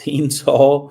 300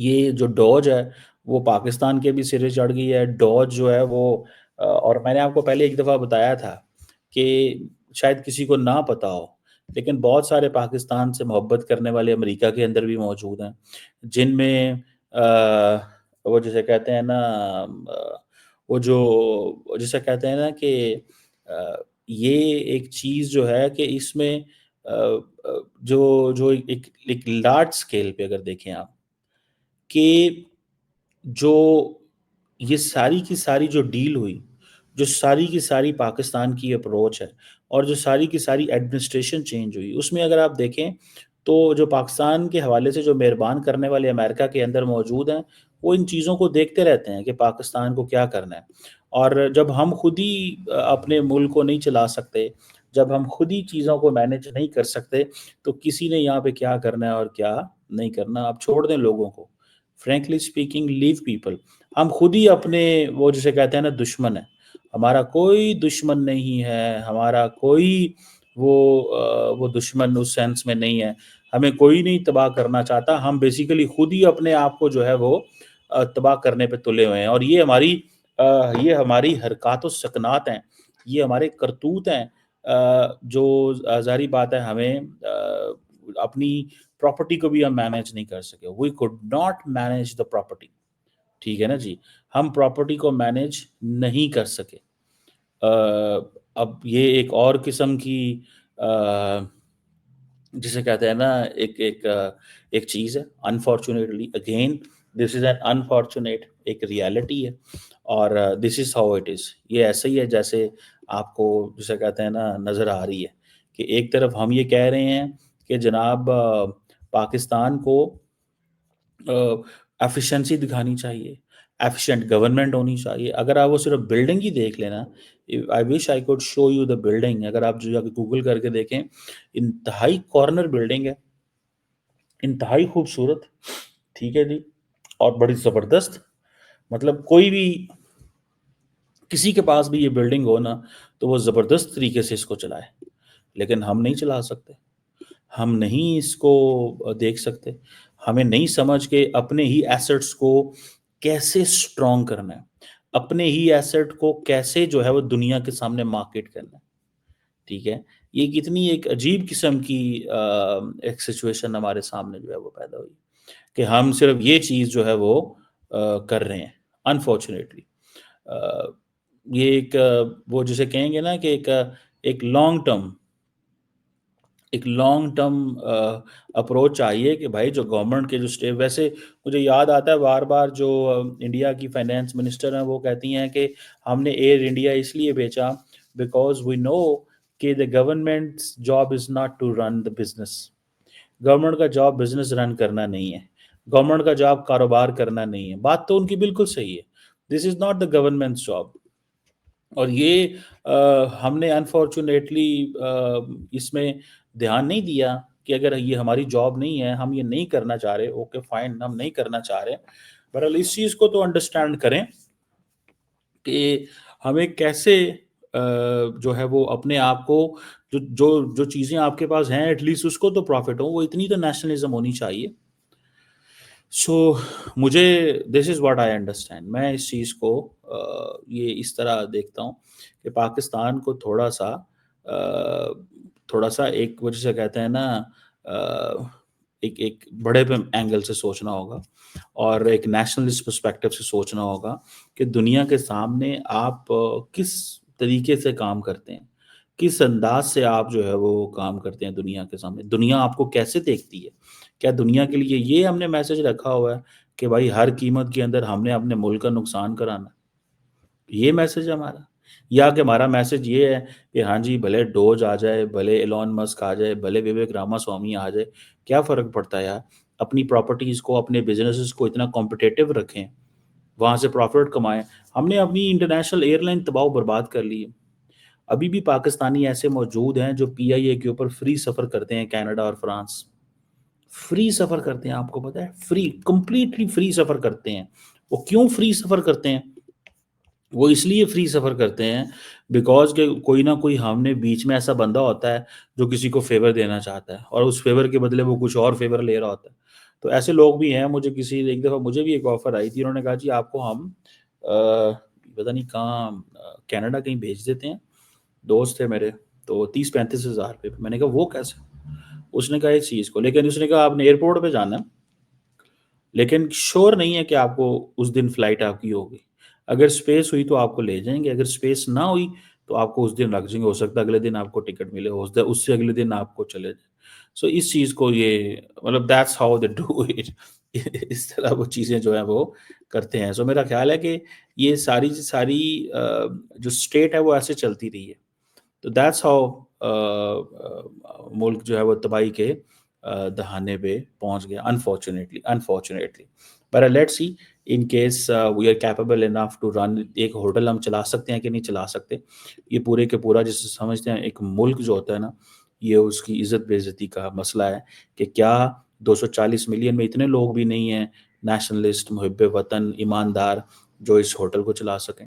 یہ جو ڈوج ہے وہ پاکستان کے بھی سرے چڑھ گئی ہے. ڈوج جو ہے وہ اور میں نے آپ کو پہلے ایک دفعہ بتایا تھا کہ شاید کسی کو نہ پتا ہو، لیکن بہت سارے پاکستان سے محبت کرنے والے امریکہ کے اندر بھی موجود ہیں، جن میں وہ جسے کہتے ہیں نا وہ جو جسے کہتے ہیں نا کہ آ، یہ ایک چیز جو ہے کہ اس میں آ، آ، جو ایک لارج اسکیل پہ اگر دیکھیں آپ کہ جو یہ ساری کی ساری جو ڈیل ہوئی، جو ساری کی ساری پاکستان کی اپروچ ہے اور جو ساری کی ساری ایڈمنسٹریشن چینج ہوئی، اس میں اگر آپ دیکھیں تو جو پاکستان کے حوالے سے جو مہربان کرنے والے امریکہ کے اندر موجود ہیں، وہ ان چیزوں کو دیکھتے رہتے ہیں کہ پاکستان کو کیا کرنا ہے. اور جب ہم خود ہی اپنے ملک کو نہیں چلا سکتے، جب ہم خود ہی چیزوں کو مینیج نہیں کر سکتے، تو کسی نے یہاں پہ کیا کرنا ہے اور کیا نہیں کرنا. آپ چھوڑ دیں لوگوں کو. فرینکلی اسپیکنگ لیو پیپل. ہم خود ہی اپنے وہ جسے کہتے ہیں نا دشمن ہے. ہمارا کوئی دشمن نہیں ہے، ہمارا کوئی وہ دشمن اس سینس میں نہیں ہے. ہمیں کوئی نہیں تباہ کرنا چاہتا. ہم بیسیکلی خود ہی اپنے آپ کو جو ہے وہ تباہ کرنے پہ تلے ہوئے ہیں. اور یہ ہماری حرکات و سکنات ہیں، یہ ہمارے کرتوت ہیں جو ظاہری بات ہے ہمیں اپنی پراپرٹی کو بھی ہم مینیج نہیں کر سکے. We could not manage the property. ٹھیک ہے نا جی، ہم پراپرٹی کو مینیج نہیں کر سکے. اب یہ ایک اور قسم کی جسے کہتے ہیں نا ایک چیز ہے. Unfortunately again this is an unfortunate ایک ریالٹی ہے اور دس از ہاؤ اٹ از. یہ ایسا ہی ہے جیسے آپ کو جسے کہتے ہیں نا نظر آ رہی ہے کہ ایک طرف ہم یہ کہہ رہے ہیں کہ جناب پاکستان کو ایفیشنسی دکھانی چاہیے، ایفیشینٹ گورنمنٹ ہونی چاہیے. اگر آپ وہ صرف بلڈنگ ہی دیکھ لینا، I wish I could show you the building. اگر آپ جو گوگل کر کے دیکھیں، انتہائی کارنر بلڈنگ ہے، انتہائی خوبصورت. ٹھیک ہے جی، اور بڑی زبردست. مطلب کوئی بھی کسی کے پاس بھی یہ بلڈنگ ہو نا تو وہ زبردست طریقے سے اس کو چلائے، لیکن ہم نہیں چلا سکتے. ہم نہیں اس کو دیکھ سکتے. ہمیں نہیں سمجھ کے اپنے ہی ایسٹس کو کیسے اسٹرانگ کرنا ہے، اپنے ہی ایسٹ کو کیسے جو ہے وہ دنیا کے سامنے مارکیٹ کرنا ہے. ٹھیک ہے، یہ کتنی ایک عجیب قسم کی ایک سچویشن ہمارے سامنے جو ہے وہ پیدا ہوئی کہ ہم صرف یہ چیز جو ہے وہ کر رہے ہیں. انفارچونیٹلی یہ ایک وہ جسے کہیں گے نا کہ ایک لانگ ٹرم اپروچ چاہیے کہ بھائی جو گورنمنٹ کے جو اسٹیپ. ویسے مجھے یاد آتا ہے بار بار جو انڈیا کی فائنینس منسٹر ہیں وہ کہتی ہیں کہ ہم نے ایئر انڈیا اس لیے بیچا بیکاز وی نو کہ the government job is not to run the business. Government کا جاب بزنس رن کرنا نہیں ہے، گورنمنٹ کا جاب کاروبار کرنا نہیں ہے. بات تو ان کی بالکل صحیح ہے. This is not the government job. اور یہ ہم نے انفارچونیٹلی اس میں دھیان نہیں دیا کہ اگر یہ ہماری جاب نہیں ہے، ہم یہ نہیں کرنا چاہ رہے، اوکے فائن، ہم نہیں کرنا چاہ رہے. بہرحال اس چیز کو تو انڈرسٹینڈ کریں کہ ہمیں کیسے جو ہے وہ اپنے آپ کو جو چیزیں آپ کے پاس ہیں ایٹ لیسٹ اس کو تو پروفٹ ہو. وہ اتنی تو نیشنلزم ہونی چاہیے. سو مجھے دس از واٹ آئی انڈرسٹینڈ. میں اس چیز کو یہ اس طرح دیکھتا ہوں کہ پاکستان کو تھوڑا سا ایک وجہ سے کہتے ہیں نا ایک بڑے پہ اینگل سے سوچنا ہوگا اور ایک نیشنلسٹ پرسپیکٹو سے سوچنا ہوگا کہ دنیا کے سامنے آپ کس طریقے سے کام کرتے ہیں، کس انداز سے آپ جو ہے وہ کام کرتے ہیں دنیا کے سامنے. دنیا آپ کو کیسے دیکھتی ہے؟ کیا دنیا کے لیے یہ ہم نے میسج رکھا ہوا ہے کہ بھائی ہر قیمت کے اندر ہم نے اپنے ملک کا نقصان کرانا؟ یہ میسج ہے ہمارا؟ یا کہ ہمارا میسج یہ ہے کہ ہاں جی بھلے ڈوج آ جائے، بھلے ایلون مسک آ جائے، بھلے وویک راما سوامی آ جائے، کیا فرق پڑتا ہے یار؟ اپنی پراپرٹیز کو، اپنے بزنسز کو اتنا کمپٹیٹیو رکھیں، وہاں سے پروفٹ کمائیں. ہم نے اپنی انٹرنیشنل ایئر لائن تباہ و برباد کر لی ہے. ابھی بھی پاکستانی ایسے موجود ہیں جو پی آئی اے کے اوپر فری سفر کرتے ہیں کینیڈا اور فرانس. فری سفر کرتے ہیں، آپ کو پتا ہے؟ فری، کمپلیٹلی فری سفر کرتے ہیں. وہ کیوں فری سفر کرتے ہیں؟ وہ اس لیے فری سفر کرتے ہیں بیکاز کہ کوئی نہ کوئی ہم نے بیچ میں ایسا بندہ ہوتا ہے جو کسی کو فیور دینا چاہتا ہے اور اس فیور کے بدلے وہ کچھ اور فیور لے رہا ہوتا ہے. تو ایسے لوگ بھی ہیں. مجھے کسی ایک دفعہ مجھے بھی ایک آفر آئی تھی. انہوں نے کہا جی آپ کو ہم پتہ نہیں کہاں کینیڈا کہیں بھیج دیتے ہیں. دوست تھے میرے. تو 30-35 ہزار پہ. میں نے کہا وہ کیسے؟ اس نے کہا اس چیز کو. لیکن اس نے کہا آپ نے ایئرپورٹ پہ جانا ہے, لیکن شور نہیں ہے کہ آپ کو اس دن فلائٹ آپ کی ہوگی. اگر اسپیس ہوئی تو آپ کو لے جائیں گے, اگر اسپیس نہ ہوئی تو آپ کو اس دن لگ جائیں گے. ہو سکتا ہے اگلے دن آپ کو ٹکٹ ملے, اس سے اگلے دن آپ کو چلے جائیں. سو اس چیز کو یہ مطلب that's how they do it. اس طرح وہ چیزیں جو ہیں وہ کرتے ہیں. سو میرا خیال ہے کہ یہ ساری ساری جو اسٹیٹ ہے وہ ایسے چلتی رہی ہے. تو دیٹس ہاؤ ملک جو ہے وہ تباہی کے دہانے پہ پہنچ گیا, انفارچونیٹلی. پر let's see in case we are capable enough to run. ایک ہوٹل ہم چلا سکتے ہیں کہ نہیں چلا سکتے, یہ پورے کے پورا جسے سمجھتے ہیں ایک ملک جو ہوتا ہے نا, یہ اس کی عزت بے عزتی کا مسئلہ ہے کہ کیا 240 ملین میں اتنے لوگ بھی نہیں ہیں نیشنلسٹ, محب وطن, ایماندار, جو اس ہوٹل کو چلا سکیں.